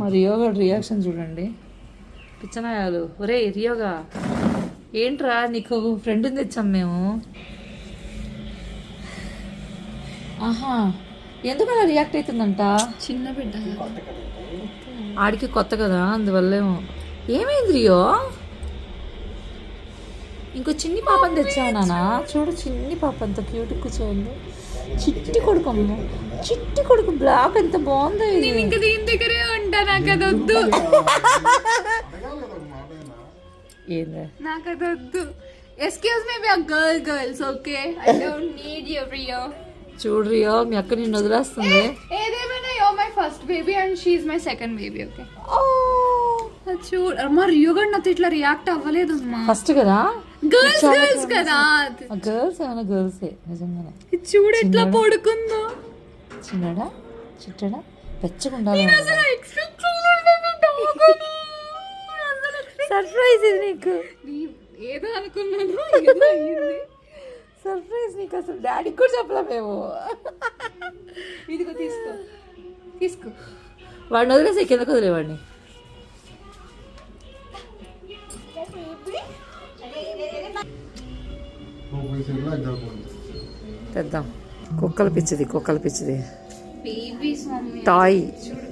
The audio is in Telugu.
మా రియోగా రియాక్షన్ చూడండి. పిచ్చనాయాలు. ఒరే రియోగా, ఏంట్రా నీకు ఫ్రెండ్ని తెచ్చాం మేము. ఆహా, ఎందుకు అలా రియాక్ట్ అవుతుందంట? చిన్న బిడ్డ ఆడికి కొత్త కదా, అందువల్లేమో. ఏమైంది రియో? ఇంకో చిన్ని పాపని తెచ్చావు నాన్న. చూడు, చిన్ని పాప అంత క్యూట్ కూర్చోంది. చిట్టి కొడుకు, అమ్మ చిట్టి కొడుకు. బ్లాక్ ఎంత బాగుందో ఇది. నేను ఇంకా దీని దగ్గరే ఉంటా, నాకు అది వద్దు. ఏందా నాకు అది వద్దు. Excuse me, we are girls, okay? I don't need you Rio. చూడు రియో, మీ అక్క నిన్ను వదిలేస్తుంది. ఏదేమైనా you are my first baby and she is my second baby, okay? చూడు అమ్మా, రియో కూడా నాతో ఇట్లా రియాక్ట్ అవ్వలేదమ్మా. ఫస్ట్ కదా, గర్ల్స్ కదా. గర్ల్స్ ఏమైనా గర్ల్సే నిజంగానే. చూడు ఎట్లా పడుకుందో. చిన్నడా చిట్టడా పెచ్చకుండా. సర్ప్రైజ్ ఇది నీకు. ఏదో అనుకున్నాను, ఏదో అయ్యింది. సర్ప్రైజ్ నీకు. అసలు డాడీకి కూడా చెప్పలే మేము. ఇదిగో తీసుకో, తీసుకో. వాడిని వదిలేసి కిందకు వదిలేవాడిని. తెద్దాం. కుక్కల పిచ్చిది, కుక్కల పిచ్చిది బేబీస్ మమ్మీ. టాయ్. చూడు